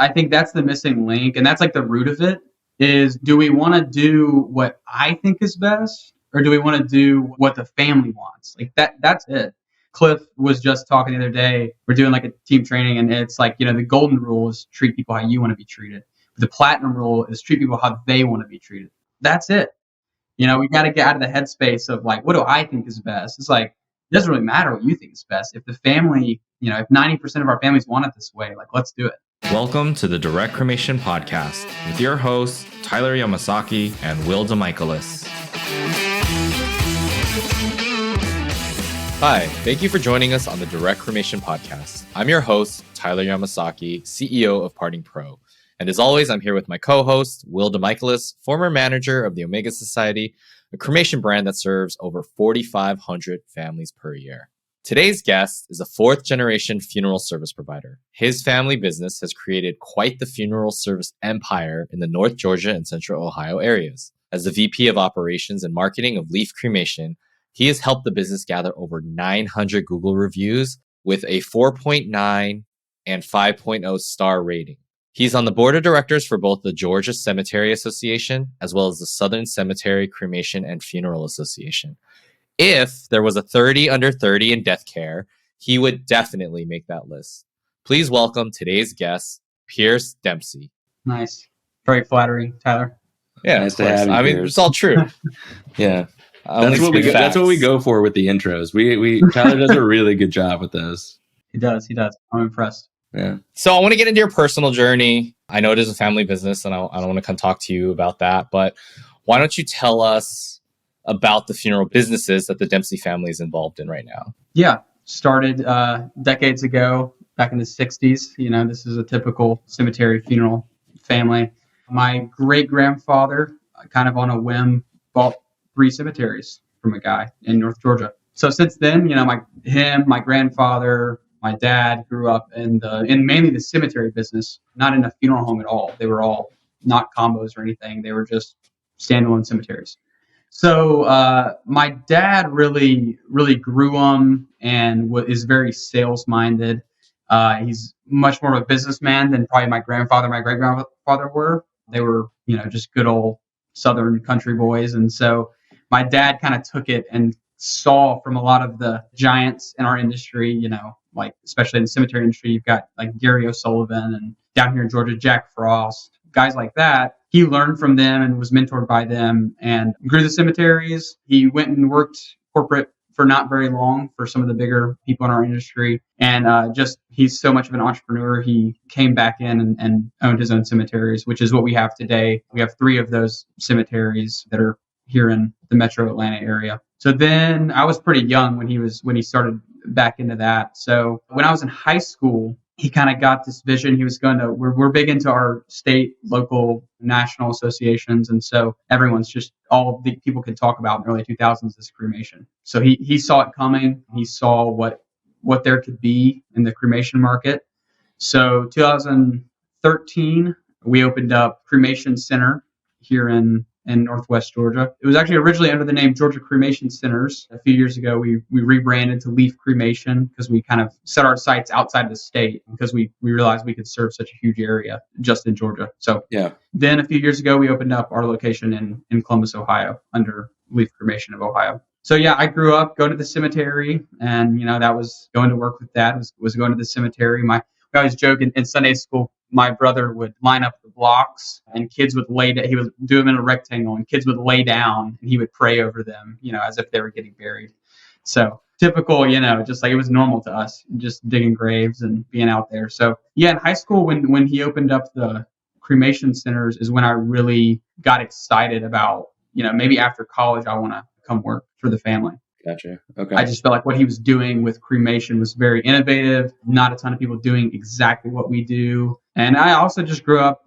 I think that's the missing link. And that's like the root of it is, do we want to do what I think is best, or do we want to do what the family wants? Like that's it. Cliff was just talking the other day. We're doing like a team training, and it's like, the golden rule is treat people how you want to be treated. The platinum rule is treat people how they want to be treated. That's it. We got to get out of the headspace of like, what do I think is best? It's like, it doesn't really matter what you think is best. If the family, if 90% of our families want it this way, like, let's do it. Welcome to the Direct Cremation Podcast with your hosts, Tyler Yamasaki and Will DeMichaelis. Hi, thank you for joining us on the Direct Cremation Podcast. I'm your host, Tyler Yamasaki, CEO of Parting Pro. And as always, I'm here with my co-host, Will DeMichaelis, former manager of the Omega Society, a cremation brand that serves over 4,500 families per year. Today's guest is a fourth-generation funeral service provider. His family business has created quite the funeral service empire in the North Georgia and Central Ohio areas. As the VP of Operations and Marketing of Leaf Cremation, he has helped the business gather over 900 Google reviews with a 4.9 and 5.0 star rating. He's on the board of directors for both the Georgia Cemetery Association as well as the Southern Cemetery Cremation and Funeral Association. If there was a 30 under 30 in death care, he would definitely make that list. Please welcome today's guest, Pierce Dempsey. Nice. Very flattering, Tyler. Yeah, nice to have you, I mean, Pierce. it's all true. Yeah. That's what we go for with the intros. We Tyler does a really good job with those. He does. I'm impressed. Yeah. So I want to get into your personal journey. I know it is a family business, and I don't want to come talk to you about that, but why don't you tell us about the funeral businesses that the Dempsey family is involved in right now? Yeah. Started decades ago, back in the 60s. This is a typical cemetery funeral family. My great-grandfather, kind of on a whim, bought 3 cemeteries from a guy in North Georgia. So since then, my grandfather, my dad grew up in mainly the cemetery business, not in a funeral home at all. They were all not combos or anything. They were just standalone cemeteries. So my dad really, really grew them and is very sales minded. He's much more of a businessman than probably my grandfather, my great grandfather were. They were, just good old Southern country boys. And so my dad kind of took it and saw from a lot of the giants in our industry, like especially in the cemetery industry, you've got like Gary O'Sullivan, and down here in Georgia, Jack Frost, guys like that. He learned from them and was mentored by them and grew the cemeteries. He went and worked corporate for not very long for some of the bigger people in our industry. And he's so much of an entrepreneur. He came back in and owned his own cemeteries, which is what we have today. We have 3 of those cemeteries that are here in the metro Atlanta area. So then I was pretty young when he started back into that. So when I was in high school, he kind of got this vision. He was we're big into our state, local, national associations. And so all the people could talk about in the early 2000s is cremation. So he saw it coming. He saw what there could be in the cremation market. So 2013, we opened up Cremation Center here in Northwest Georgia. It was actually originally under the name Georgia Cremation Centers. A few years ago, we rebranded to Leaf Cremation because we kind of set our sights outside the state because we realized we could serve such a huge area just in Georgia. So yeah. Then a few years ago, we opened up our location in Columbus, Ohio under Leaf Cremation of Ohio. So yeah, I grew up going to the cemetery, and that was going to work with Dad, was going to the cemetery. We always joke in Sunday school, my brother would line up the blocks and kids would lay down. He would do them in a rectangle and kids would lay down and he would pray over them, as if they were getting buried. So typical, just like it was normal to us, just digging graves and being out there. So yeah, in high school, when he opened up the cremation centers is when I really got excited about, maybe after college, I want to come work for the family. Gotcha. Okay. I just felt like what he was doing with cremation was very innovative. Not a ton of people doing exactly what we do. And I also just grew up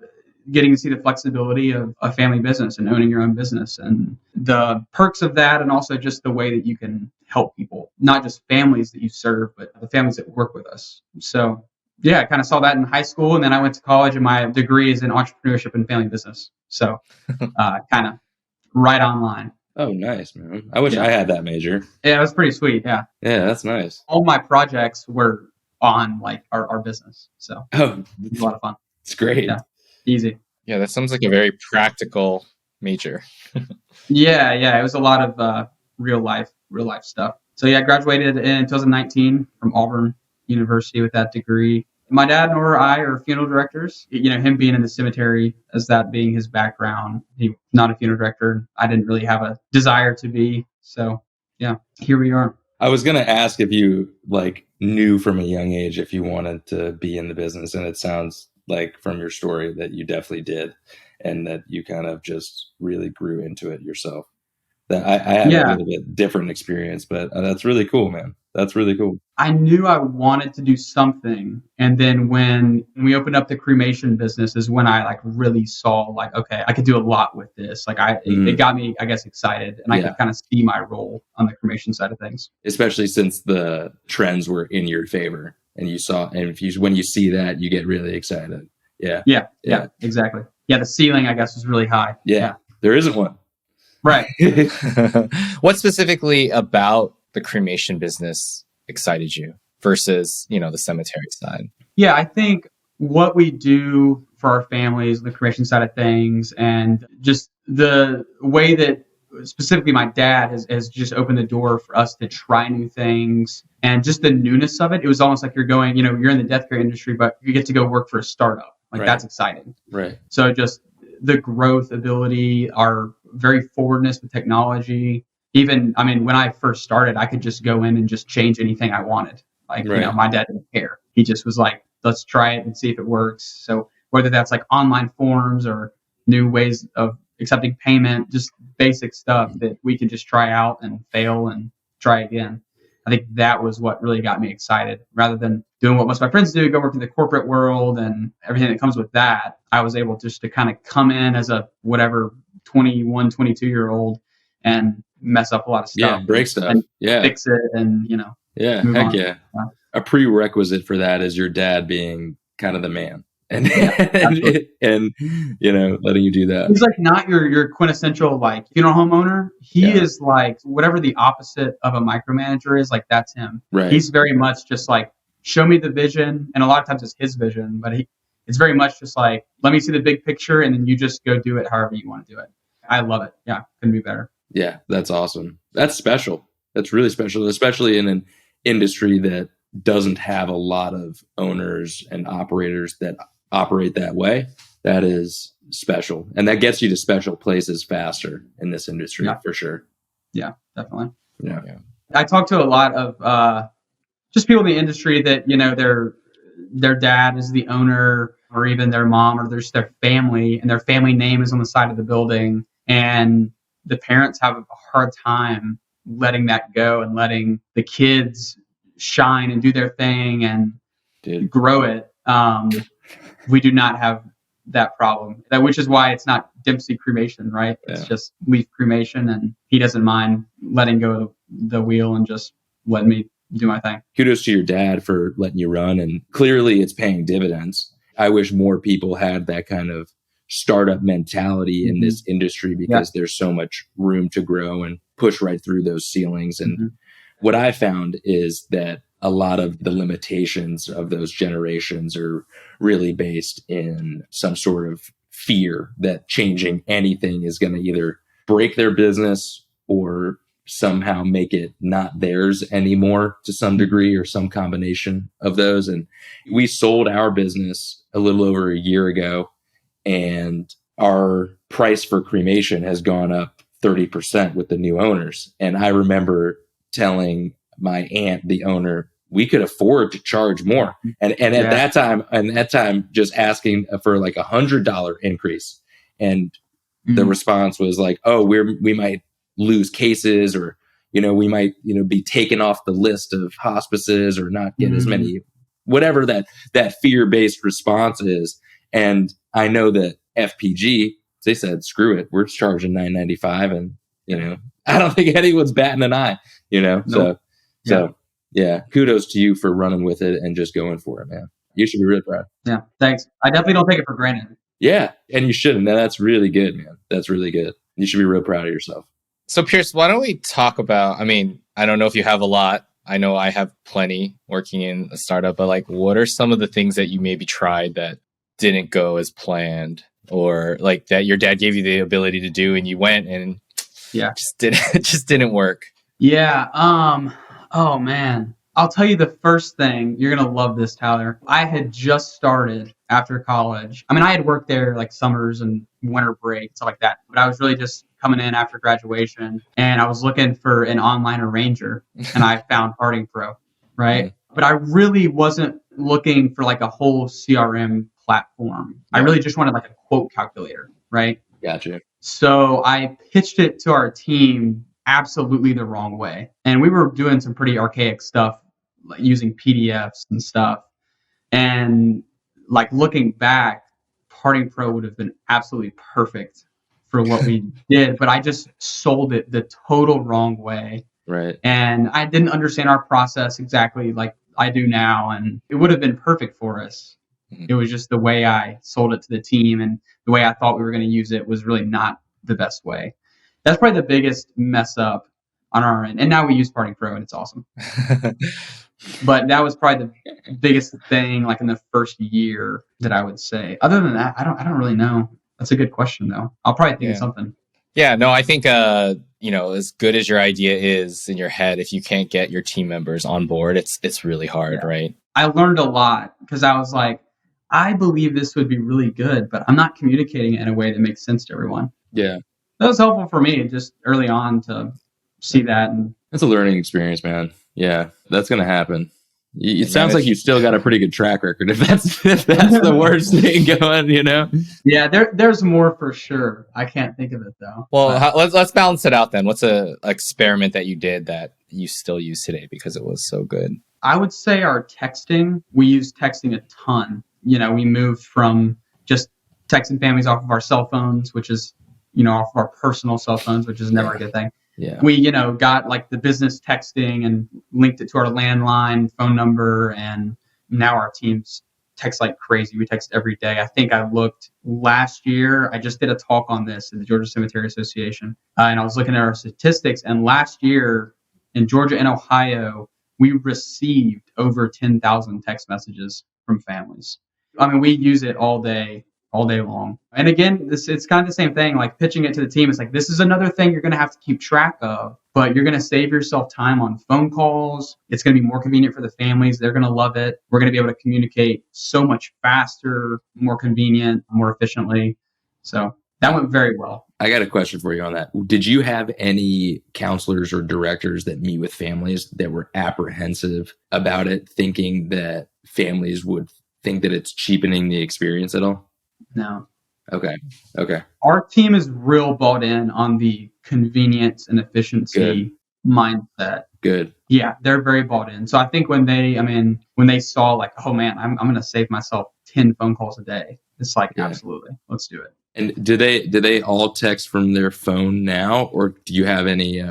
getting to see the flexibility of a family business and owning your own business and the perks of that, and also just the way that you can help people, not just families that you serve, but the families that work with us. So yeah, I kind of saw that in high school, and then I went to college and my degree is in entrepreneurship and family business. So kind of right on line. Oh, nice, man. I wish I had that major. Yeah, it was pretty sweet. Yeah. Yeah, that's nice. All my projects were on like our business. So it was a lot of fun. It's great. Yeah, easy. Yeah, that sounds like a very practical major. Yeah, it was a lot of real life stuff. So yeah, I graduated in 2019 from Auburn University with that degree. My dad nor I are funeral directors. Him being in the cemetery as that being his background, he's not a funeral director. I didn't really have a desire to be. So yeah, here we are. I was going to ask if you knew from a young age if you wanted to be in the business, and it sounds like from your story that you definitely did, and that you kind of just really grew into it yourself. That I had a little bit different experience, but that's really cool, man. That's really cool. I knew I wanted to do something. And then when we opened up the cremation business is when I really saw okay, I could do a lot with this. It got me, I guess, excited, and I could kind of see my role on the cremation side of things. Especially since the trends were in your favor and you saw, and when you see that, you get really excited. Yeah, exactly. Yeah. The ceiling, I guess, was really high. Yeah. There isn't one. Right. What specifically about the cremation business excited you versus, the cemetery side? Yeah, I think what we do for our families, the cremation side of things, and just the way that specifically my dad has just opened the door for us to try new things, and just the newness of it. It was almost like you're going, you're in the death care industry, but you get to go work for a startup. That's exciting. Right. So just the growth ability, our very forwardness with technology. Even, when I first started, I could just go in and just change anything I wanted. My dad didn't care. He just was like, let's try it and see if it works. So whether that's online forms or new ways of accepting payment, just basic stuff that we could just try out and fail and try again. I think that was what really got me excited. Rather than doing what most of my friends do, go work in the corporate world and everything that comes with that, I was able just to kind of come in as a 21, 22-year-old and mess up a lot of stuff. Yeah, break stuff. And yeah. Fix it and, Yeah, move heck on. Yeah. A prerequisite for that is your dad being kind of the man. And and letting you do that. He's not your quintessential funeral homeowner. He is whatever the opposite of a micromanager is. That's him. Right. He's very much just show me the vision, and a lot of times it's his vision, but it's very much just let me see the big picture, and then you just go do it however you want to do it. I love it. Yeah, couldn't be better. Yeah, that's awesome. That's special. That's really special, especially in an industry that doesn't have a lot of owners and operators that operate that way. That is special, and that gets you to special places faster in this industry for sure. Yeah, definitely. Yeah. I talk to a lot of just people in the industry that their dad is the owner, or even their mom, or there's their family, and their family name is on the side of the building, and the parents have a hard time letting that go and letting the kids shine and do their thing and grow it. We do not have that problem, which is why it's not Dempsey Cremation, right? It's just Leaf Cremation, and he doesn't mind letting go of the wheel and just letting me do my thing. Kudos to your dad for letting you run, and clearly it's paying dividends. I wish more people had that kind of startup mentality in this industry, because there's so much room to grow and push right through those ceilings. And what I found is that a lot of the limitations of those generations are really based in some sort of fear that changing anything is going to either break their business or somehow make it not theirs anymore to some degree, or some combination of those. And we sold our business a little over a year ago, and our price for cremation has gone up 30% with the new owners. And I remember telling my aunt, the owner, we could afford to charge more. And at that time, just asking for $100 increase. And the response was oh, we might lose cases, or, we might, be taken off the list of hospices, or not get as many, whatever that fear-based response is. And I know that FPG, they said, screw it, we're charging $9.95, and I don't think anyone's batting an eye. Nope. So kudos to you for running with it and just going for it, man. You should be really proud. Yeah, thanks. I definitely don't take it for granted. Yeah, and you shouldn't. That's really good, man. That's really good. You should be real proud of yourself. So Pierce, why don't we talk about, I don't know if you have a lot. I know I have plenty working in a startup, but what are some of the things that you maybe tried that didn't go as planned, or like that your dad gave you the ability to do and you went and just didn't work? Yeah. Oh man. I'll tell you the first thing. You're gonna love this, Tyler. I had just started after college. I mean, I had worked there like summers and winter break, stuff like that. But I was really just coming in after graduation, and I was looking for an online arranger, and I found Parting Pro, right? But I really wasn't looking for like a whole CRM platform. I really just wanted like a quote calculator, right? Gotcha. So I pitched it to our team absolutely the wrong way. And we were doing some pretty archaic stuff, like using PDFs and stuff. And like looking back, Parting Pro would have been absolutely perfect for what we did, but I just sold it the total wrong way. Right. And I didn't understand our process exactly like I do now. And it would have been perfect for us. It was just the way I sold it to the team and the way I thought we were going to use it was really not the best way. That's probably the biggest mess up on our end. And now we use Parting Pro and it's awesome. But that was probably the biggest thing like in the first year that I would say. Other than that, I don't really know. That's a good question though. I'll probably think of something. Yeah, no, I think as good as your idea is in your head, if you can't get your team members on board, it's really hard, right? I learned a lot because I was like, I believe this would be really good, but I'm not communicating it in a way that makes sense to everyone. Yeah. That was helpful for me just early on to see that. And that's a learning experience, man. Yeah, that's going to happen. It sounds like you've still got a pretty good track record. If that's the worst thing going, Yeah, there's more for sure. I can't think of it though. Well, let's balance it out then. What's a experiment that you did that you still use today because it was so good? I would say our texting. We use texting a ton. We moved from just texting families off of our cell phones, which is, off of our personal cell phones, which is never a good thing. Yeah. We, got like the business texting and linked it to our landline phone number. And now our teams text like crazy. We text every day. I think I looked last year. I just did a talk on this at the Georgia Cemetery Association. And I was looking at our statistics. And last year in Georgia and Ohio, we received over 10,000 text messages from families. I mean, we use it all day long. And again, it's kind of the same thing, like pitching it to the team. It's like, this is another thing you're going to have to keep track of, but you're going to save yourself time on phone calls. It's going to be more convenient for the families. They're going to love it. We're going to be able to communicate so much faster, more convenient, more efficiently. So that went very well. I got a question for you on that. Did you have any counselors or directors that meet with families that were apprehensive about it, thinking that families would think that it's cheapening the experience at all? No. Okay. Our team is real bought in on the convenience and efficiency mindset. Good. Yeah, they're very bought in. So I think when they saw like, oh man, I'm going to save myself 10 phone calls a day. It's like, absolutely, let's do it. And do they all text from their phone now, or do you have any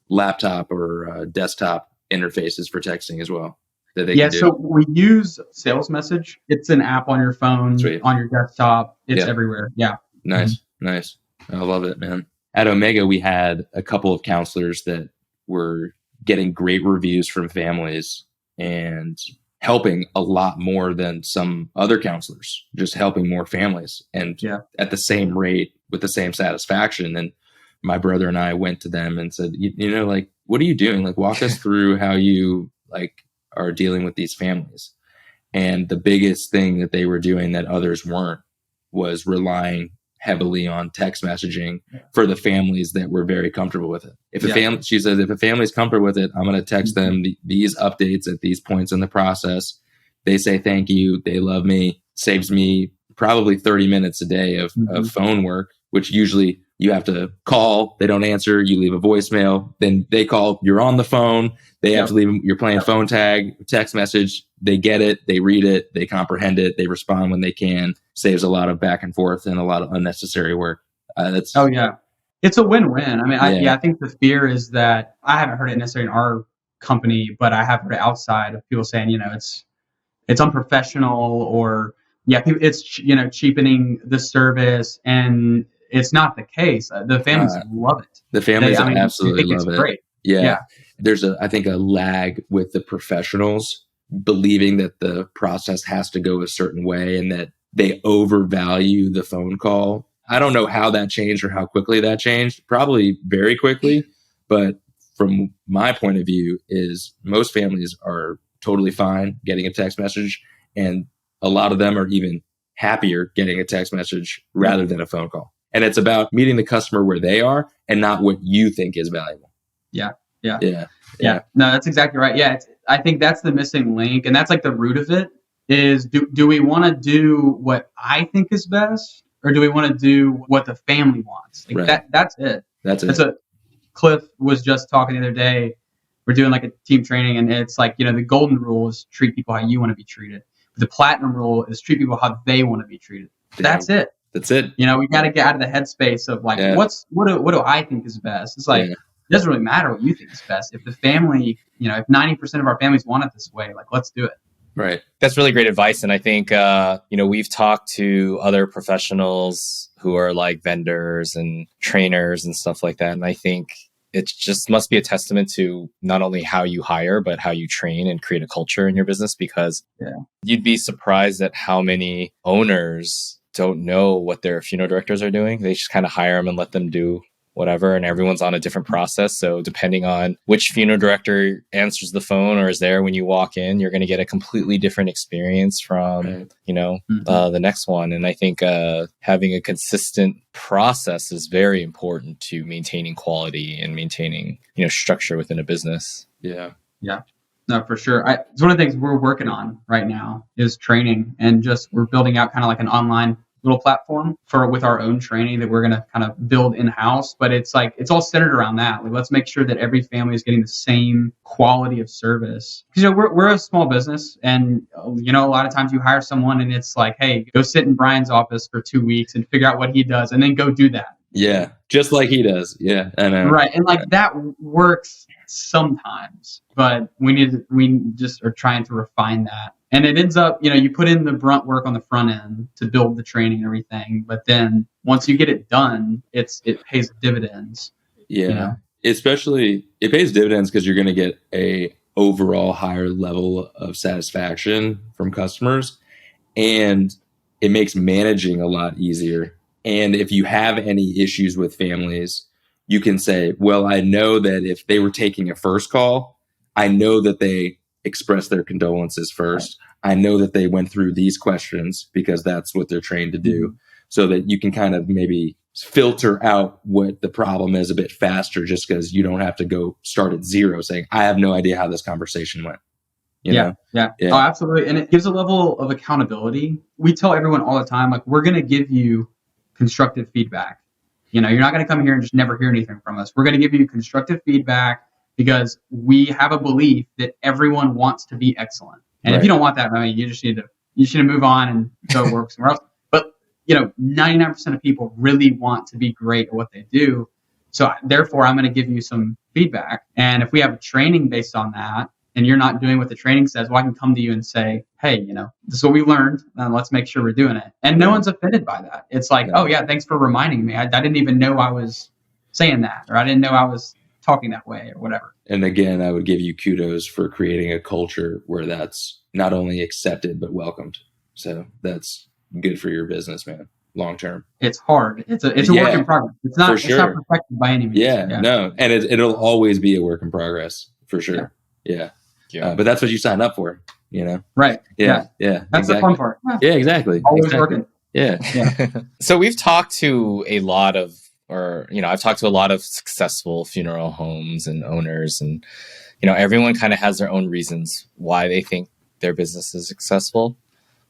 laptop or desktop interfaces for texting as well? So we use Sales Message. It's an app on your phone, on your desktop. It's everywhere. Yeah. Nice. I love it, man. At Omega, we had a couple of counselors that were getting great reviews from families and helping a lot more than some other counselors, just helping more families and at the same rate with the same satisfaction. And my brother and I went to them and said, like, what are you doing? Like, walk us through how you are dealing with these families. And the biggest thing that they were doing that others weren't was relying heavily on text messaging for the families that were very comfortable with it. She says, if a family's comfortable with it, I'm going to text them these updates at these points in the process. They say, thank you. They love me. Saves me probably 30 minutes a day of phone work, which usually you have to call. They don't answer. You leave a voicemail. Then they call. You're on the phone. They have to leave. You're playing phone tag, text message. They get it. They read it. They comprehend it. They respond when they can. Saves a lot of back and forth and a lot of unnecessary work. It's a win-win. I mean, I think the fear is that I haven't heard it necessarily in our company, but I have heard it outside of people saying, it's unprofessional or it's cheapening the service, and it's not the case. The families love it. The families absolutely love it. Great. Yeah. There's I think a lag with the professionals believing that the process has to go a certain way and that they overvalue the phone call. I don't know how that changed or how quickly that changed. Probably very quickly. But from my point of view is most families are totally fine getting a text message. And a lot of them are even happier getting a text message rather than a phone call. And it's about meeting the customer where they are and not what you think is valuable. Yeah. No, that's exactly right. Yeah. I think that's the missing link. And that's like the root of it is do we want to do what I think is best, or do we want to do what the family wants? Like that's it. That's what Cliff was just talking the other day. We're doing like a team training, and it's like, the golden rule is treat people how you want to be treated. The platinum rule is treat people how they want to be treated. That's it. That's it. We got to get out of the headspace of like, what do I think is best? It's like, it doesn't really matter what you think is best. If the family, if 90% of our families want it this way, like, let's do it. Right. That's really great advice. And I think, we've talked to other professionals who are like vendors and trainers and stuff like that. And I think it just must be a testament to not only how you hire, but how you train and create a culture in your business, because you'd be surprised at how many owners don't know what their funeral directors are doing. They just kind of hire them and let them do whatever, and everyone's on a different process. So depending on which funeral director answers the phone or is there when you walk in, you're going to get a completely different experience from, the next one. And I think having a consistent process is very important to maintaining quality and maintaining, structure within a business. Yeah. No, for sure. It's one of the things we're working on right now is training, and we're building out kind of like an online little platform with our own training that we're going to kind of build in-house. But it's like, it's all centered around that. Like, let's make sure that every family is getting the same quality of service. Because, we're a small business, and, a lot of times you hire someone and it's like, hey, go sit in Brian's office for 2 weeks and figure out what he does and then go do that. Yeah. Just like he does. Yeah. I know. Right. And like that works sometimes, but we just are trying to refine that. And it ends up, you put in the brunt work on the front end to build the training and everything. But then once you get it done, it pays dividends. Yeah. Especially it pays dividends because you're going to get a overall higher level of satisfaction from customers, and it makes managing a lot easier. And if you have any issues with families, you can say, well, I know that if they were taking a first call, I know that they express their condolences first. Right. I know that they went through these questions because that's what they're trained to do, so that you can kind of maybe filter out what the problem is a bit faster, just because you don't have to go start at zero saying, I have no idea how this conversation went. Yeah. Oh, absolutely. And it gives a level of accountability. We tell everyone all the time, like, we're going to give you constructive feedback. You're not going to come here and just never hear anything from us. We're going to give you constructive feedback, because we have a belief that everyone wants to be excellent. And if you don't want that, you just need to move on and go work somewhere else. But 99% of people really want to be great at what they do. So therefore, I'm going to give you some feedback. And if we have a training based on that, and you're not doing what the training says, well, I can come to you and say, hey, this is what we learned, and let's make sure we're doing it. And no one's offended by that. It's like, oh yeah, thanks for reminding me. I didn't even know I was saying that, or I didn't know I was talking that way, or whatever. And again, I would give you kudos for creating a culture where that's not only accepted but welcomed. So that's good for your business, man. Long term. It's hard. It's a work in progress. It's not perfected by any means. No. And it'll always be a work in progress for sure. Yeah. But that's what you signed up for, Right. Yeah. That's the fun part. Yeah, exactly. Always working. Yeah. So we've talked to a lot of, I've talked to a lot of successful funeral homes and owners, and, everyone kind of has their own reasons why they think their business is successful.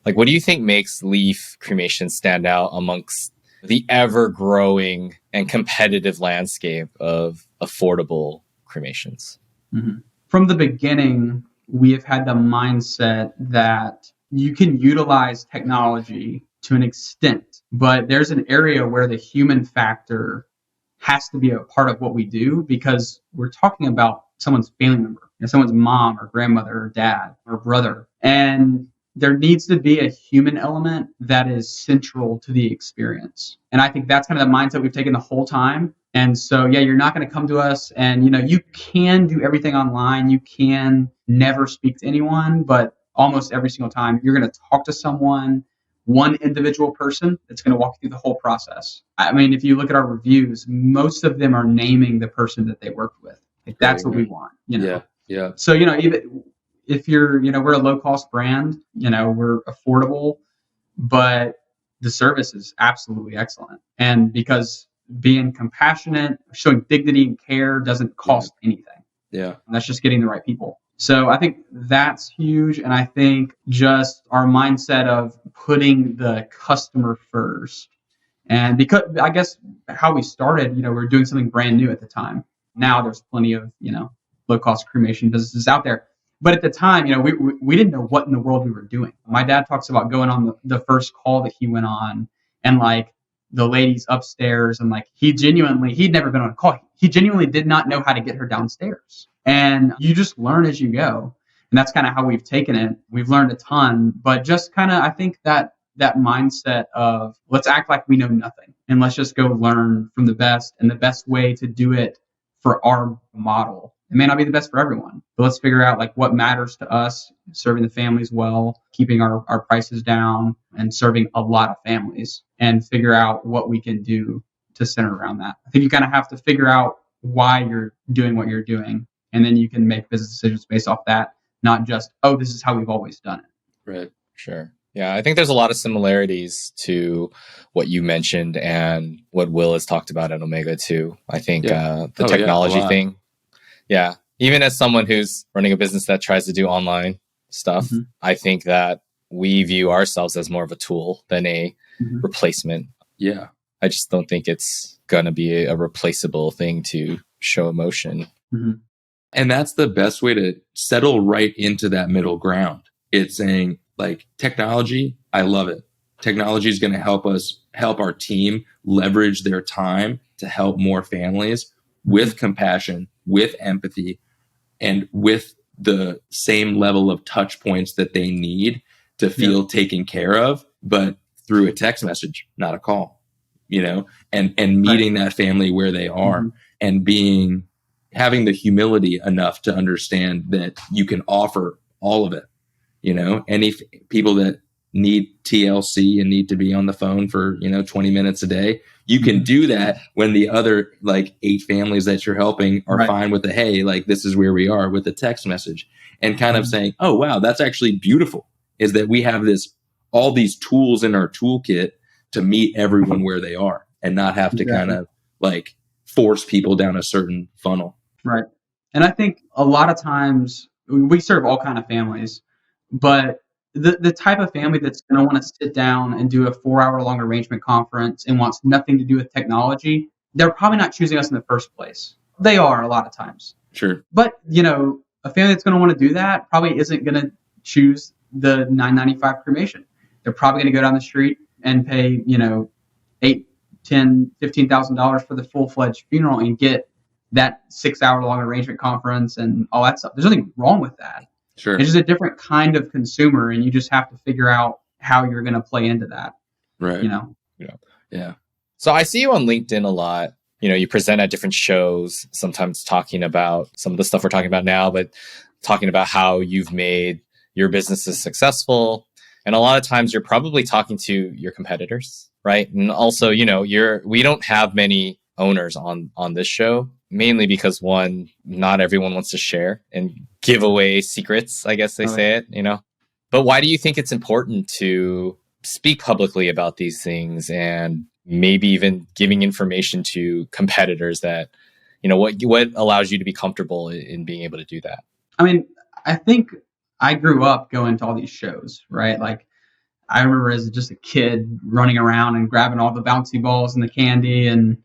Like, what do you think makes Leaf Cremation stand out amongst the ever-growing and competitive landscape of affordable cremations? Mm-hmm. From the beginning, we have had the mindset that you can utilize technology to an extent, but there's an area where the human factor has to be a part of what we do, because we're talking about someone's family member, someone's mom or grandmother or dad or brother. And there needs to be a human element that is central to the experience. And I think that's kind of the mindset we've taken the whole time. And so, you're not going to come to us and, you can do everything online. You can never speak to anyone, but almost every single time you're going to talk to someone one individual person that's going to walk you through the whole process. I mean, if you look at our reviews, most of them are naming the person that they worked with. Like, that's what we want, Yeah. Yeah. So, even if you're, we're a low cost brand, we're affordable, but the service is absolutely excellent. And because being compassionate, showing dignity and care doesn't cost anything. Yeah. And that's just getting the right people. So I think that's huge. And I think just our mindset of putting the customer first. And because I guess how we started, we were doing something brand new at the time. Now there's plenty of, low cost cremation businesses out there. But at the time, we didn't know what in the world we were doing. My dad talks about going on the first call that he went on, and like the ladies upstairs, and like he'd never been on a call. He genuinely did not know how to get her downstairs. And you just learn as you go. And that's kind of how we've taken it. We've learned a ton, but just kind of, I think that mindset of let's act like we know nothing and let's just go learn from the best, and the best way to do it for our model. It may not be the best for everyone, but let's figure out like what matters to us, serving the families well, keeping our prices down, and serving a lot of families, and figure out what we can do to center around that. I think you kind of have to figure out why you're doing what you're doing, and then you can make business decisions based off that, not just, oh, this is how we've always done it. Right. Sure. Yeah, I think there's a lot of similarities to what you mentioned and what Will has talked about at Omega too. I think the technology thing. Yeah. Even as someone who's running a business that tries to do online stuff, I think that we view ourselves as more of a tool than a replacement. Yeah. I just don't think it's going to be a replaceable thing to show emotion. And that's the best way to settle right into that middle ground. It's saying, like, technology, I love it. Technology is going to help our team leverage their time to help more families with compassion, with empathy, and with the same level of touch points that they need to feel taken care of, but through a text message, not a call, and meeting that family where they are, and having the humility enough to understand that you can offer all of it. Any people that need TLC and need to be on the phone for, 20 minutes a day, you can do that when the other like 8 families that you're helping are fine with the, hey, like, this is where we are, with a text message, and kind of saying, oh, wow, that's actually beautiful, is that we have all these tools in our toolkit to meet everyone where they are and not have to kind of like force people down a certain funnel. Right. And I think a lot of times we serve all kind of families, but the type of family that's going to want to sit down and do a 4-hour long arrangement conference and wants nothing to do with technology, they're probably not choosing us in the first place. They are a lot of times. Sure. But, a family that's going to want to do that probably isn't going to choose the $995 cremation. They're probably going to go down the street and pay, $8,000, $10,000, $15,000 for the full-fledged funeral and get that 6-hour long arrangement conference and all that stuff. There's nothing wrong with that. Sure. It's just a different kind of consumer, and you just have to figure out how you're going to play into that. Right. Yeah. So I see you on LinkedIn a lot. You present at different shows, sometimes talking about some of the stuff we're talking about now, but talking about how you've made your businesses successful. And a lot of times you're probably talking to your competitors, right? And also, we don't have many owners on this show, mainly because one, not everyone wants to share and give away secrets, I guess they say it, But why do you think it's important to speak publicly about these things, and maybe even giving information to competitors that, what allows you to be comfortable in being able to do that? I mean, I think I grew up going to all these shows, right? Like, I remember as just a kid running around and grabbing all the bouncy balls and the candy and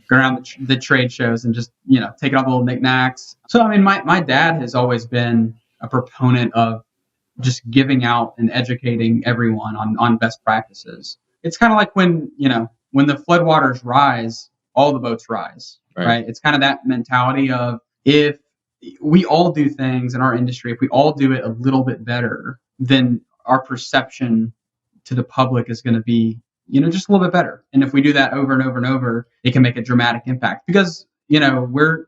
going around the trade shows and just, taking all the little knickknacks. So, I mean, my dad has always been a proponent of just giving out and educating everyone on best practices. It's kind of like when the floodwaters rise, all the boats rise, right? It's kind of that mentality of, if we all do things in our industry, if we all do it a little bit better, then our perception to the public is going to be, just a little bit better. And if we do that over and over and over, it can make a dramatic impact, because, we're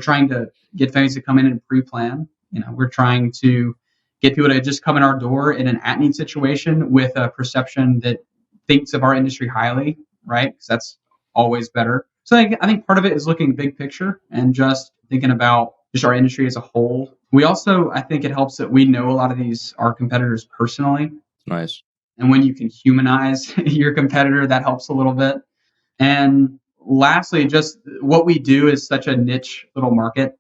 trying to get families to come in and pre-plan. We're trying to get people to just come in our door in an at-need situation with a perception that thinks of our industry highly, right? Because that's always better. So I think part of it is looking big picture and just thinking about just our industry as a whole. We also, I think it helps that we know a lot of our competitors personally. Nice. And when you can humanize your competitor, that helps a little bit. And lastly, just what we do is such a niche little market.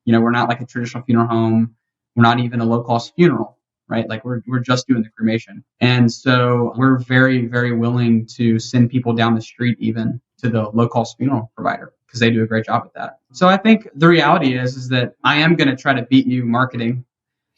We're not like a traditional funeral home. We're not even a low-cost funeral, right? Like we're just doing the cremation. And so we're very, very willing to send people down the street even to the low-cost funeral provider because they do a great job at that. So I think the reality is that I am going to try to beat you marketing.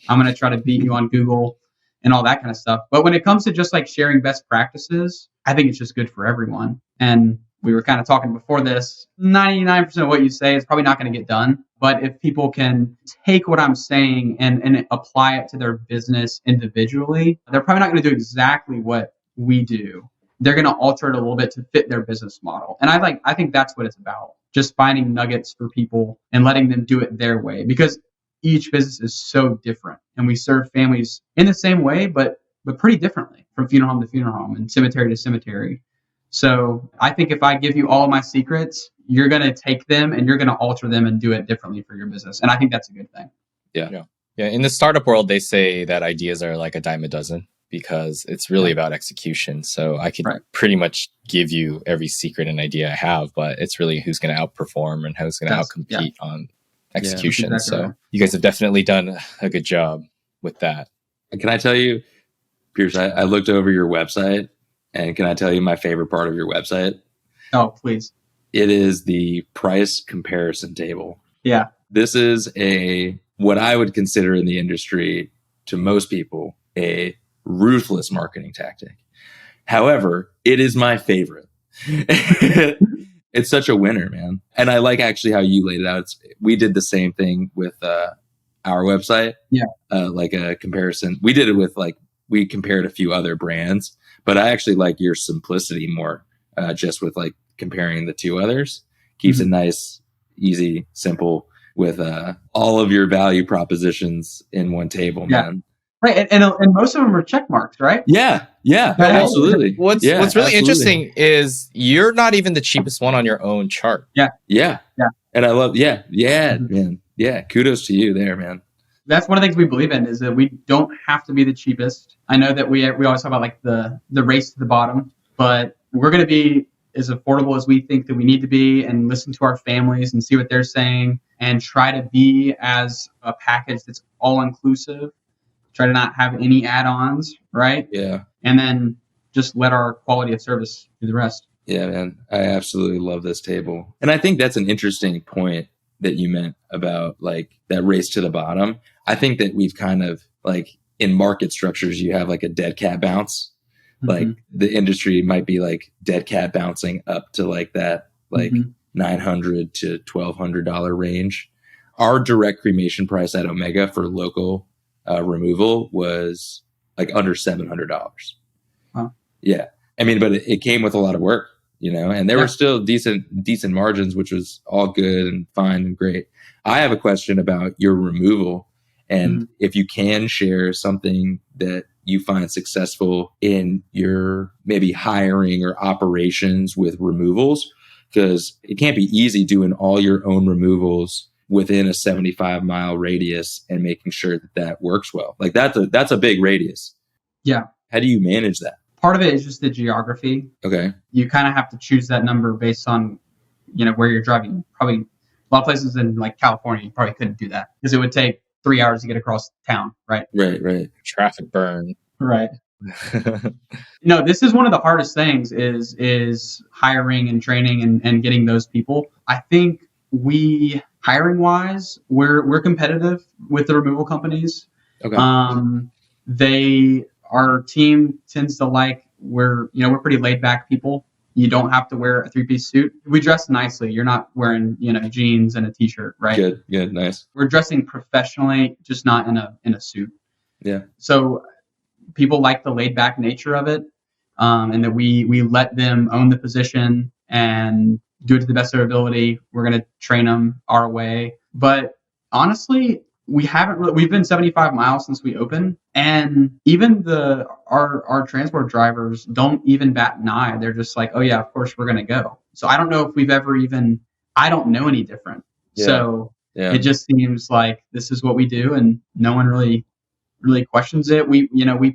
I'm going to try to beat you on Google and all that kind of stuff. But when it comes to just like sharing best practices, I think it's just good for everyone. And we were kind of talking before this, 99% of what you say is probably not going to get done. But if people can take what I'm saying and apply it to their business individually, they're probably not going to do exactly what we do. They're going to alter it a little bit to fit their business model. And I think that's what it's about. Just finding nuggets for people and letting them do it their way, because each business is so different. And we serve families in the same way, but pretty differently from funeral home to funeral home and cemetery to cemetery. So I think if I give you all of my secrets, you're going to take them and you're going to alter them and do it differently for your business. And I think that's a good thing. Yeah. In the startup world, they say that ideas are like a dime a dozen because it's really about execution. So I could pretty much give you every secret and idea I have, but it's really who's going to outperform and who's going to outcompete on execution. Yeah, exactly so you guys have definitely done a good job with that. Can I tell you, Pierce, I looked over your website, and can I tell you my favorite part of your website? Oh, please. It is the price comparison table. Yeah. This is what I would consider in the industry, to most people, a ruthless marketing tactic. However, it is my favorite. It's such a winner, man. And I like actually how you laid it out. We did the same thing with our website. Yeah. Like a comparison. We did it with we compared a few other brands, but I actually like your simplicity more, just with comparing the two others. Keeps it nice, easy, simple with all of your value propositions in one table, man. Right. And most of them are check marks, right? Yeah. Absolutely. What's really interesting is you're not even the cheapest one on your own chart. Yeah. And I love, man. Yeah. Kudos to you there, man. That's one of the things we believe in, is that we don't have to be the cheapest. I know that we always talk about the race to the bottom, but we're going to be as affordable as we think that we need to be, and listen to our families and see what they're saying, and try to be as a package that's all inclusive. Try to not have any add-ons, right? Yeah. And then just let our quality of service do the rest. Yeah, man. I absolutely love this table. And I think that's an interesting point that you meant about that race to the bottom. I think that we've kind of in market structures, you have a dead cat bounce. The industry might be dead cat bouncing up to that $900 to $1,200 range. Our direct cremation price at Omega for local removal was under $700. Wow. Yeah. I mean, but it came with a lot of work, and there were still decent margins, which was all good and fine and great. I have a question about your removal, and if you can share something that you find successful in your maybe hiring or operations with removals, because it can't be easy doing all your own removals within a 75-mile radius and making sure that works well. That's a big radius. Yeah. How do you manage that? Part of it is just the geography. Okay. You kind of have to choose that number based on, where you're driving. Probably a lot of places in California, you probably couldn't do that because it would take 3 hours to get across town, right? Right. Traffic burn. Right. No, this is one of the hardest things is hiring and training and getting those people. I think hiring wise, we're competitive with the removal companies. Okay. Our team tends to we're pretty laid back people. You don't have to wear a 3-piece suit. We dress nicely. You're not wearing, jeans and a t-shirt, right? Good, nice. We're dressing professionally, just not in a suit. Yeah. So people like the laid back nature of it, and that we let them own the position and do it to the best of their ability. We're going to train them our way. But honestly, we've been 75 miles since we opened, and even our transport drivers don't even bat an eye. They're just like, oh yeah, of course we're going to go. So I don't know if we've ever even, I don't know any different. Yeah. So Yeah. it just seems like this is what we do, and no one really questions it. We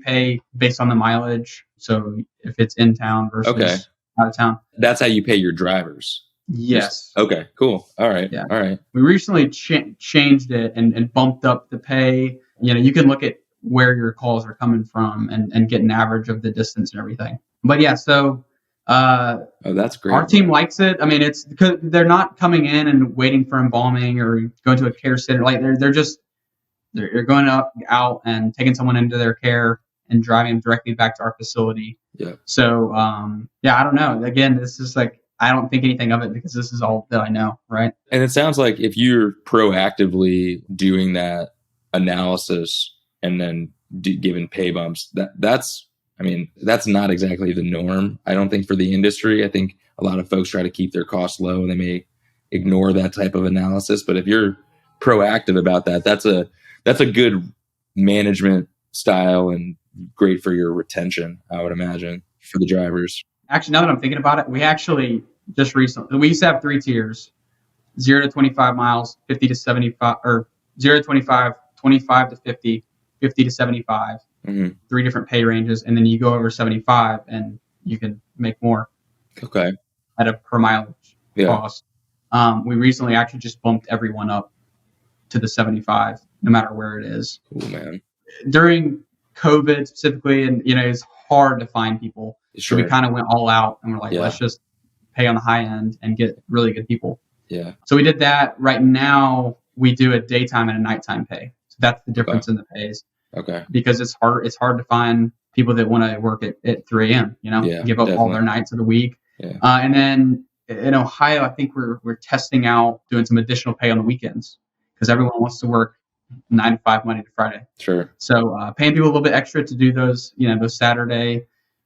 pay based on the mileage. So if it's in town versus out of town. That's how you pay your drivers. Yes. Okay, cool. All right. Yeah. All right. We recently changed it and bumped up the pay. You can look at where your calls are coming from and get an average of the distance and everything. But yeah, so that's great. Our team likes it. I mean, it's because they're not coming in and waiting for embalming or going to a care center. Like they're going out and taking someone into their care and driving them directly back to our facility. Yeah. So I don't know. Again, this is like, I don't think anything of it because this is all that I know, right? And it sounds like if you're proactively doing that analysis and then giving pay bumps, that's not exactly the norm. I don't think for the industry. I think a lot of folks try to keep their costs low and they may ignore that type of analysis. But if you're proactive about that, that's a good management style and great for your retention, I would imagine, for the drivers. Actually, now that I'm thinking about it, we actually just recently, we used to have 3 tiers, 0 to 25 miles, 50 to 75, or 0 to 25, 25 to 50, 50 to 75, 3 different pay ranges. And then you go over 75 and you can make more. Okay. At a per mileage cost. We recently actually just bumped everyone up to the 75, no matter where it is. Cool, man. During COVID specifically, and it's hard to find people. Sure. So we kind of went all out and we're like, let's just pay on the high end and get really good people. Yeah. So we did that. Right now we do a daytime and a nighttime pay. So that's the difference in the pays. Okay. Because it's hard to find people that want to work at 3 a.m., give up all their nights of the week. Yeah. And then in Ohio, I think we're testing out doing some additional pay on the weekends because everyone wants to work 9 to 5, Monday to Friday. Sure. So paying people a little bit extra to do those Saturday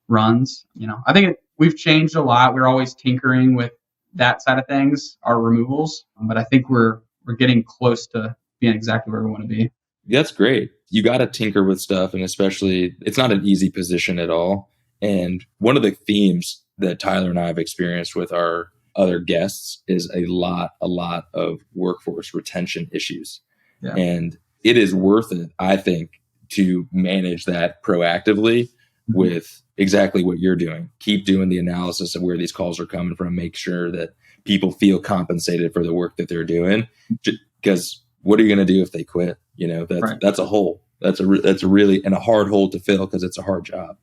runs. I think we've changed a lot. We're always tinkering with that side of things, our removals, but I think we're getting close to being exactly where we want to be. That's great. You got to tinker with stuff, and especially it's not an easy position at all. And one of the themes that Tyler and I have experienced with our other guests is a lot of workforce retention issues. Yeah. And it is worth it, I think, to manage that proactively with exactly what you're doing. Keep doing the analysis of where these calls are coming from. Make sure that people feel compensated for the work that they're doing. Because what are you going to do if they quit? That's a hole. That's a really and a hard hole to fill because it's a hard job.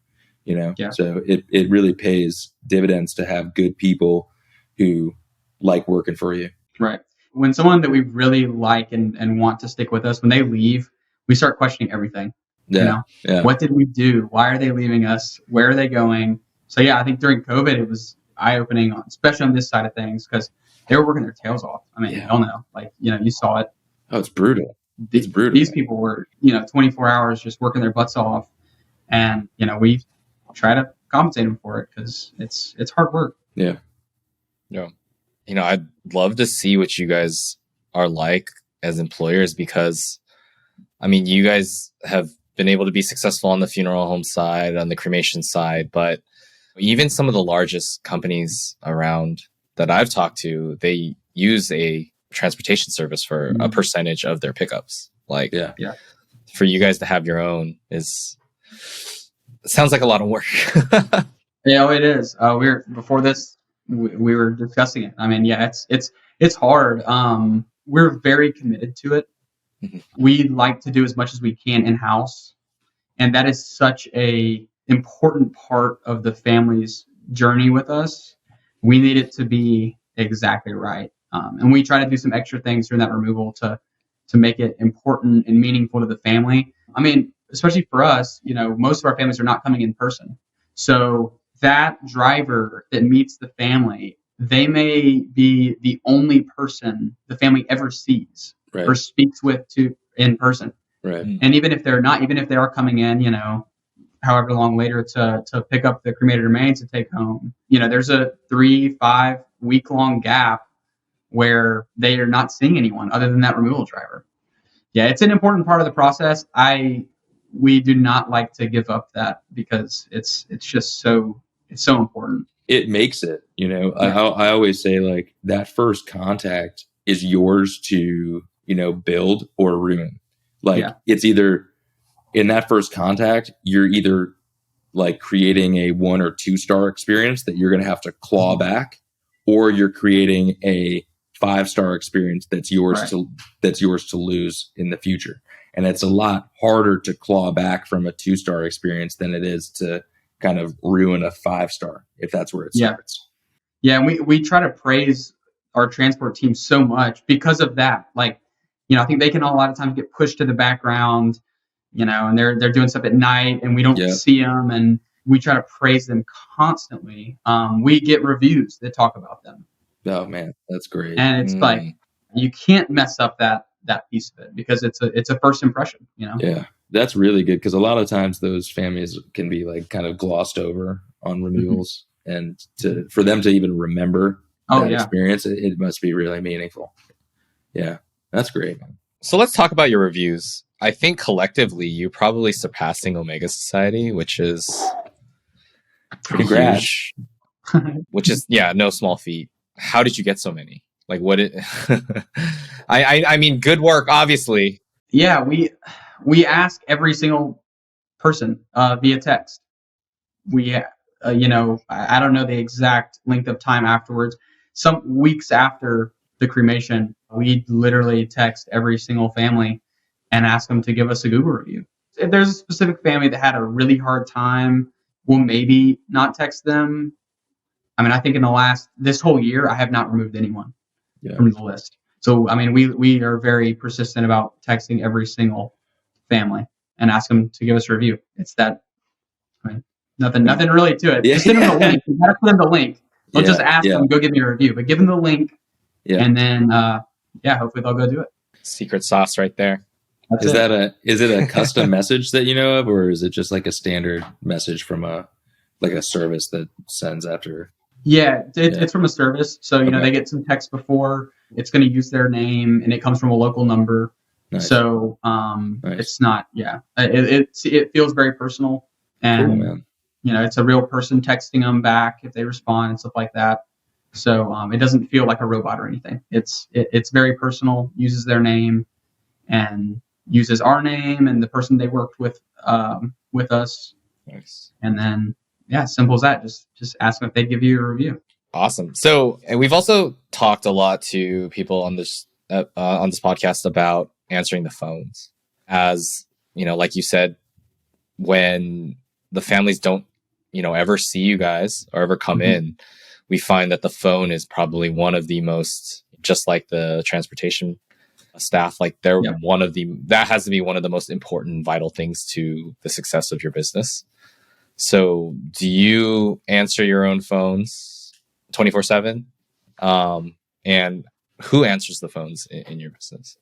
Yeah. So it really pays dividends to have good people who like working for you. Right. When someone that we really like and want to stick with us, when they leave, we start questioning everything. Yeah. What did we do? Why are they leaving us? Where are they going? So yeah, I think during COVID, it was eye-opening, especially on this side of things, because they were working their tails off. I mean, I don't know. You saw it. Oh, it's brutal. It's brutal. These people were, 24 hours just working their butts off. And, we try to compensate them for it because it's hard work. Yeah. Yeah. I'd love to see what you guys are like as employers because, you guys have been able to be successful on the funeral home side, on the cremation side, but even some of the largest companies around that I've talked to, they use a transportation service for a percentage of their pickups. For you guys to have your own sounds like a lot of work. Yeah, it is. Before this, we were discussing it. It's hard. We're very committed to it. Mm-hmm. We like to do as much as we can in-house. And that is such a important part of the family's journey with us. We need it to be exactly right. And we try to do some extra things during that removal to make it important and meaningful to the family. Especially for us, most of our families are not coming in person. So that driver that meets the family, they may be the only person the family ever sees or speaks with in person. Right. And even if they're not, even if they are coming in, however long later to pick up the cremated remains to take home, there's a 3-5 week long gap where they are not seeing anyone other than that removal driver. Yeah, it's an important part of the process. We do not like to give up that because it's just it's so important. It makes it, Yeah. I always say like that first contact is yours to, build or ruin. Like it's either in that first contact, you're either like creating a 1 or 2 star experience that you're going to have to claw back, or you're creating a 5-star experience that's yours to lose in the future. And it's a lot harder to claw back from a 2-star experience than it is to kind of ruin a 5-star, if that's where it starts. Yeah. And we try to praise our transport team so much because of that. Like, I think they can a lot of times get pushed to the background, and they're doing stuff at night and we don't see them, and we try to praise them constantly. We get reviews that talk about them. Oh man, that's great. And it's like, you can't mess up that piece of it because it's a first impression, Yeah, that's really good, because a lot of times those families can be like kind of glossed over on renewals, and for them to even remember that experience, it must be really meaningful. Yeah, that's great, man. So let's talk about your reviews. I think collectively you're probably surpassing Omega Society, which is pretty huge, which is no small feat. How did you get so many? Like I mean, good work, obviously. Yeah, we ask every single person via text. We, I don't know the exact length of time afterwards. Some weeks after the cremation, we literally text every single family and ask them to give us a Google review. If there's a specific family that had a really hard time, we'll maybe not text them. I mean, I think in this whole year, I have not removed anyone from the list. So, I mean, we are very persistent about texting every single family and ask them to give us a review. It's that, nothing really to it. Just send them the link. You gotta put them the link. Don't just ask them, go give me a review, but give them the link. Yeah. And then, hopefully they'll go do it. Secret sauce right there. Is it a custom message that you know of, or is it just like a standard message from a service that sends after? Yeah, it's from a service. So, they get some text before. It's going to use their name, and it comes from a local number. Nice. So it's not, it feels very personal. And, cool, man. It's a real person texting them back if they respond and stuff like that. So it doesn't feel like a robot or anything. It's very personal, uses their name and uses our name and the person they worked with us. Nice. And then, simple as that. Just ask them if they give you a review. Awesome. So, and we've also talked a lot to people on this podcast about answering the phones. As like you said, when the families don't, ever see you guys or ever come in, we find that the phone is probably one of the most, just like the transportation staff, like they're that has to be one of the most important, vital things to the success of your business. So do you answer your own phones 24/7? And who answers the phones in your business?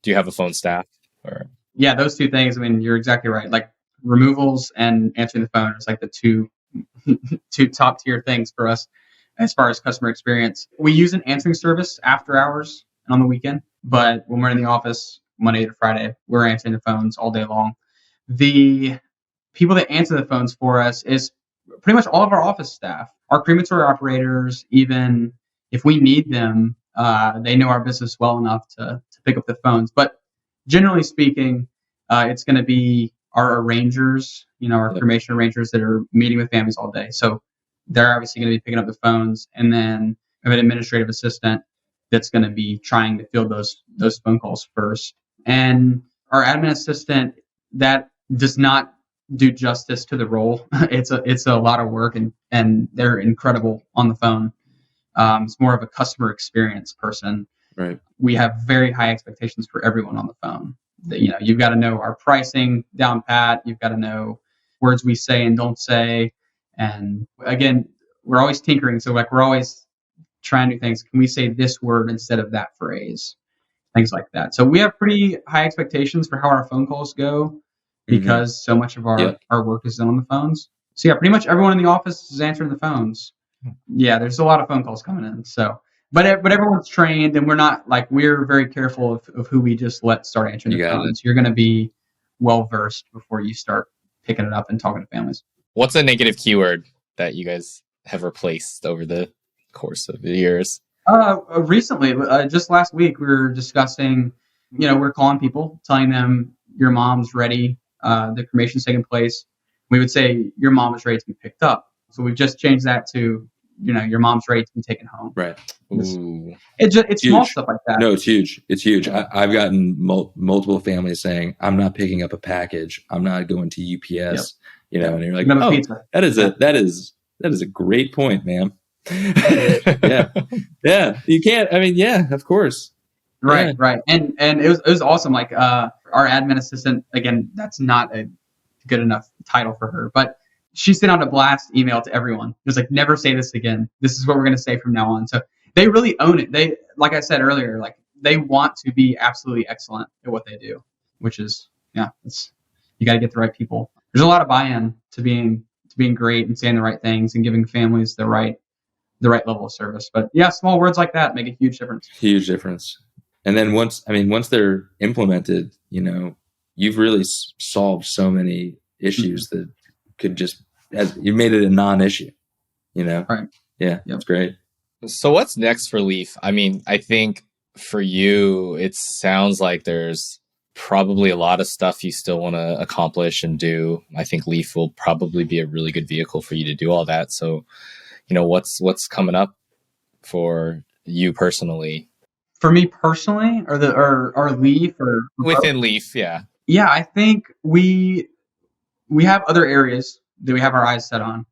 Do you have a phone staff? Or those two things. I mean, you're exactly right. Like removals and answering the phone is like the two top tier things for us as far as customer experience. We use an answering service after hours and on the weekend, but when we're in the office Monday to Friday, we're answering the phones all day long. The people that answer the phones for us is pretty much all of our office staff, our crematory operators. Even if we need them, they know our business well enough to pick up the phones. But generally speaking, it's going to be our arrangers, our cremation arrangers that are meeting with families all day. So they're obviously going to be picking up the phones, and then we have an administrative assistant that's going to be trying to field those phone calls first. And our admin assistant, that does not do justice to the role. It's a lot of work, and they're incredible on the phone. It's more of a customer experience person. Right. We have very high expectations for everyone on the phone. You've got to know our pricing down pat. You've got to know words we say and don't say. And again, we're always tinkering. So we're always trying new things. Can we say this word instead of that phrase? Things like that. So we have pretty high expectations for how our phone calls go, because so much of our work is done on the phones. So pretty much everyone in the office is answering the phones. Yeah, there's a lot of phone calls coming in. So but everyone's trained, and we're very careful of who we just let start answering the phones. You're going to be well versed before you start picking it up and talking to families. What's a negative keyword that you guys have replaced over the course of the years? Recently, just last week, we were discussing, we're calling people, telling them your mom's ready. The cremation's taking place. We would say your mom is ready to be picked up. So we've just changed that to, your mom's ready to be taken home. Right. It's small stuff like that. No, it's huge. It's huge. I've gotten multiple families saying, I'm not picking up a package. I'm not going to UPS, and you're like, oh, pizza. That is a great point, ma'am. Yeah. You can't, of course. Right. And it was awesome. Like, our admin assistant, again, that's not a good enough title for her, but she sent out a blast email to everyone. It was like, never say this again. This is what we're going to say from now on. So they really own it. They, like I said earlier, like they want to be absolutely excellent at what they do, which is, you got to get the right people. There's a lot of buy-in to being great and saying the right things and giving families the right level of service. But yeah, small words like that make a huge difference. Huge difference. And then once they're implemented, you've really solved so many issues that could you made it a non-issue, Right. Yeah, that's great. So what's next for Leaf? I think for you, it sounds like there's probably a lot of stuff you still want to accomplish and do. I think Leaf will probably be a really good vehicle for you to do all that. So, what's coming up for you personally? For me personally, or Leaf, or within Leaf, yeah. Yeah, I think we have other areas that we have our eyes set on.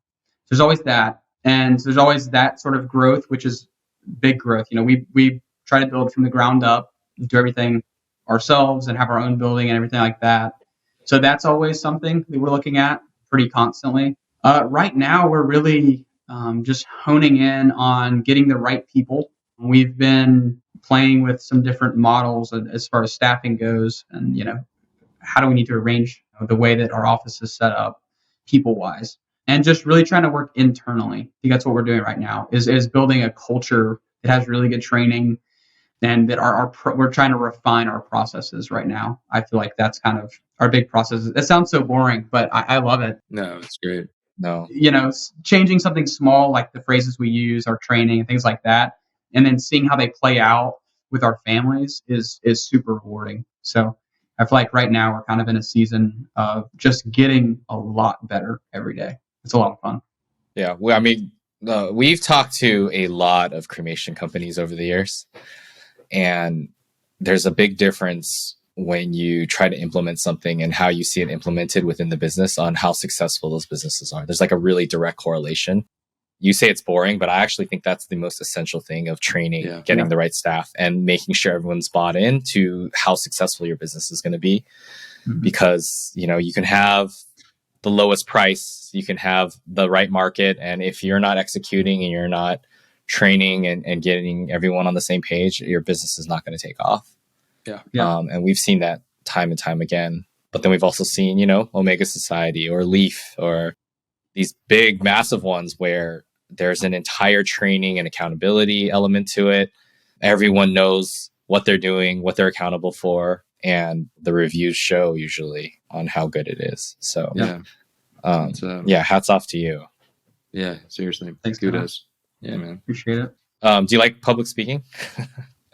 There's always that, and there's always that sort of growth, which is big growth. We try to build from the ground up, do everything ourselves, and have our own building and everything like that. So that's always something that we're looking at pretty constantly. Right now, we're really just honing in on getting the right people. We've been playing with some different models as far as staffing goes, and how do we need to arrange the way that our office is set up people wise, and just really trying to work internally. I think that's what we're doing right now is building a culture that has really good training, and that we're trying to refine our processes right now. I feel like that's kind of our big process. It sounds so boring, but I love it. No, it's great. No, changing something small like the phrases we use, our training and things like that, and then seeing how they play out with our families is super rewarding. So I feel like right now we're kind of in a season of just getting a lot better every day. It's a lot of fun. Yeah. We've talked to a lot of cremation companies over the years, and there's a big difference when you try to implement something and how you see it implemented within the business on how successful those businesses are. There's like a really direct correlation. You say it's boring, but I actually think that's the most essential thing of training, getting the right staff and making sure everyone's bought in to how successful your business is going to be. Mm-hmm. Because, you can have the lowest price, you can have the right market. And if you're not executing and you're not training and getting everyone on the same page, your business is not going to take off. Yeah. And we've seen that time and time again. But then we've also seen, Omega Society or Leaf or these big, massive ones where there's an entire training and accountability element to it. Everyone knows what they're doing, what they're accountable for, and the reviews show usually on how good it is. So, hats off to you. Yeah, seriously. Thanks, kudos. Yeah, man. Appreciate it. Do you like public speaking?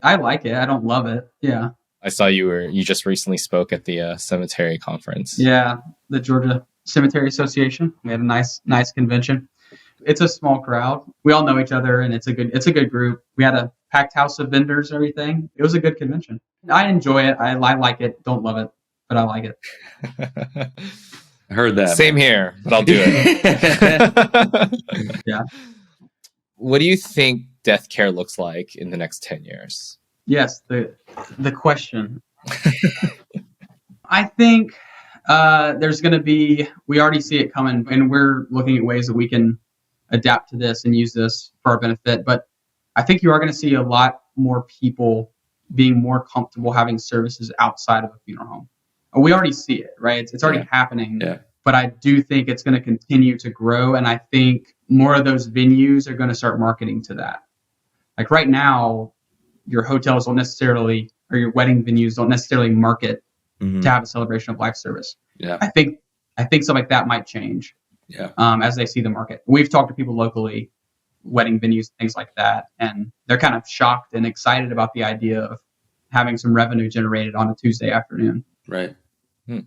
I like it. I don't love it. Yeah. I saw you just recently spoke at the cemetery conference. Yeah, the Georgia Cemetery Association. We had a nice convention. It's a small crowd. We all know each other, and it's a good group. We had a packed house of vendors and everything. It was a good convention. I enjoy it. I like it. Don't love it, but I like it. I heard that. Same here, but I'll do it. Yeah. What do you think deathcare looks like in the next 10 years? Yes, the question. I think there's going to be, we already see it coming, and we're looking at ways that we can adapt to this and use this for our benefit. But I think you are going to see a lot more people being more comfortable having services outside of a funeral home. We already see it, right? It's already happening. Yeah. But I do think it's going to continue to grow. And I think more of those venues are going to start marketing to that. Like right now, your hotels don't necessarily, or your wedding venues don't necessarily market Mhm. to have a celebration of life service. Yeah. I think stuff like that might change Yeah. as they see the market. We've talked to people locally, wedding venues, things like that, and they're kind of shocked and excited about the idea of having some revenue generated on a Tuesday afternoon. Right. Right.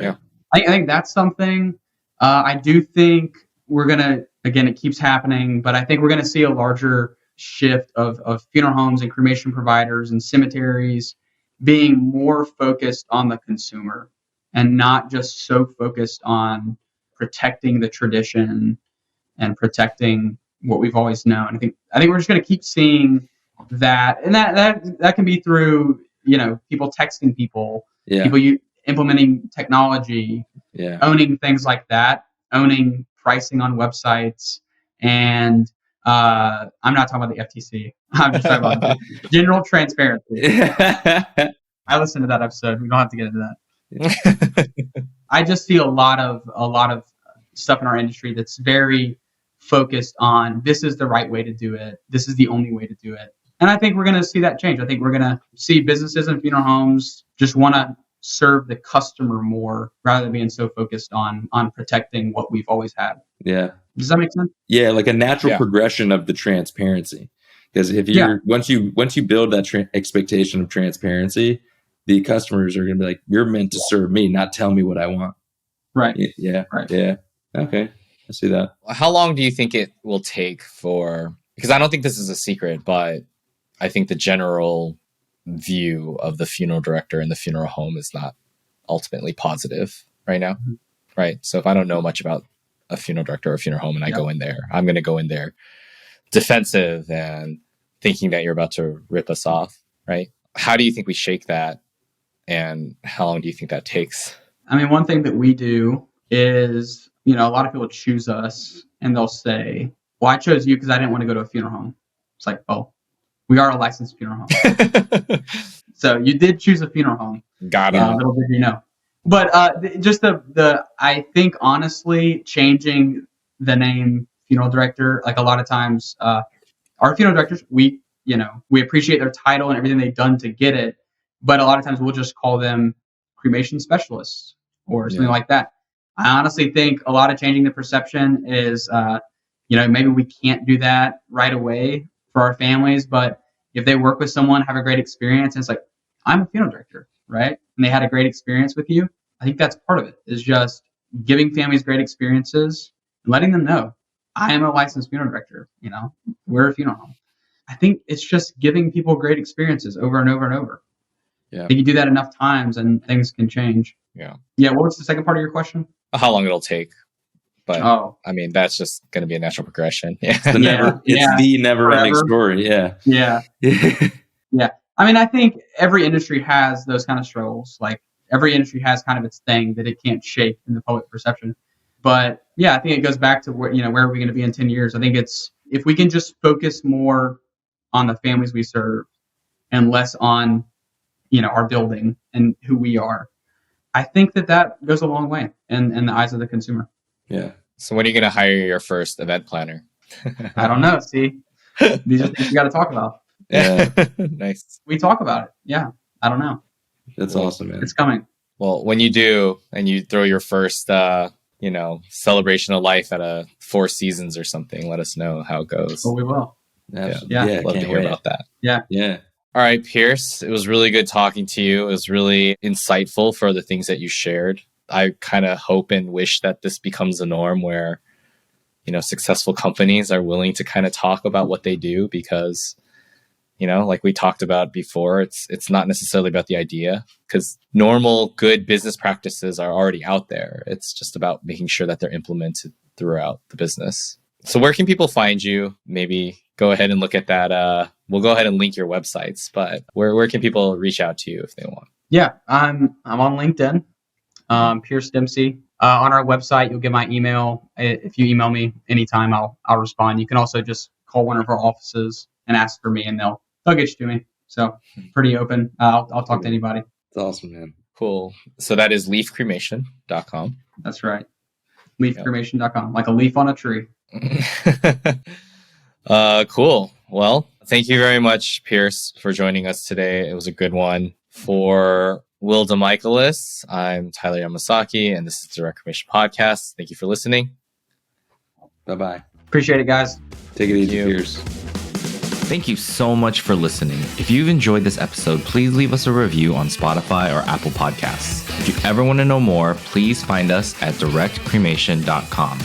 Yeah. I think that's something. I do think we're gonna, again, it keeps happening, but I think we're gonna see a larger shift of funeral homes and cremation providers and cemeteries being more focused on the consumer and not just so focused on protecting the tradition and protecting what we've always known. I think we're just going to keep seeing that, and that can be through people texting people, Yeah. people implementing technology, Yeah. owning things like that, owning pricing on websites, and I'm not talking about the FTC. I'm just talking about general transparency. I listened to that episode. We don't have to get into that. I just see a lot of stuff in our industry that's very focused on this is the right way to do it. This is the only way to do it. And I think we're going to see that change. I think we're going to see businesses and funeral homes just want to serve the customer more rather than being so focused on protecting what we've always had. Yeah. Does that make sense? Yeah, like a natural progression of the transparency. Because if you're once you build that expectation of transparency, the customers are going to be like, "You're meant to serve me, not tell me what I want." Right. Yeah. Right. Yeah. Okay. I see that. How long do you think it will take for? Because I don't think this is a secret, but I think the general view of the funeral director in the funeral home is not ultimately positive right now. Mm-hmm. Right. So if I don't know much about a funeral director or a funeral home and I go in there, I'm going to go in there defensive and thinking that you're about to rip us off. Right. How do you think we shake that? And how long do you think that takes? I mean, one thing that we do is, a lot of people choose us and they'll say, well, I chose you because I didn't want to go to a funeral home. It's like, oh, we are a licensed funeral home. So you did choose a funeral home. Got it. Little did you know. But just I think honestly, changing the name funeral director, like a lot of times, our funeral directors, we appreciate their title and everything they've done to get it. But a lot of times we'll just call them cremation specialists or something like that. I honestly think a lot of changing the perception is, maybe we can't do that right away for our families, but if they work with someone, have a great experience, and it's like, I'm a funeral director, right? And they had a great experience with you. I think that's part of it, is just giving families great experiences and letting them know, I am a licensed funeral director, we're a funeral home. I think it's just giving people great experiences over and over and over. Yeah. I think you do that enough times and things can change. Yeah. Yeah. What was the second part of your question? How long it'll take. But I mean, that's just going to be a natural progression. Yeah. It's the never-ending story. Yeah. Yeah. Yeah. I mean, I think every industry has those kind of struggles. Like every industry has kind of its thing that it can't shake in the public perception. But yeah, I think it goes back to where are we going to be in 10 years? I think it's, if we can just focus more on the families we serve and less on, our building and who we are, I think that goes a long way in the eyes of the consumer. Yeah. So when are you going to hire your first event planner? I don't know. See, these are things we got to talk about. Yeah. Nice. We talk about it. Yeah. I don't know. That's awesome, man. It's coming. Well, when you do, and you throw your first, celebration of life at a Four Seasons or something, let us know how it goes. Oh, we will. Yeah. Love to hear about that. Yeah. Yeah. All right, Pierce, it was really good talking to you. It was really insightful for the things that you shared. I kind of hope and wish that this becomes the norm where, successful companies are willing to kind of talk about what they do because, like we talked about before, it's not necessarily about the idea because normal good business practices are already out there. It's just about making sure that they're implemented throughout the business. So where can people find you? Maybe go ahead and look at that. We'll go ahead and link your websites, but where can people reach out to you if they want? Yeah, I'm on LinkedIn, Pierce Dempsey. On our website, you'll get my email. If you email me anytime, I'll respond. You can also just call one of our offices and ask for me, and they'll get you to me. So pretty open. I'll talk to anybody. That's awesome, man. Cool. So that is leafcremation.com. That's right. Leafcremation.com, like a leaf on a tree. Cool. Well, thank you very much, Pierce, for joining us today. It was a good one. For Will DeMichaelis, I'm Tyler Yamasaki, and this is the Direct Cremation Podcast. Thank you for listening. Bye-bye. Appreciate it, guys. Take it easy, Pierce. Thank you so much for listening. If you've enjoyed this episode, please leave us a review on Spotify or Apple Podcasts. If you ever want to know more, please find us at directcremation.com.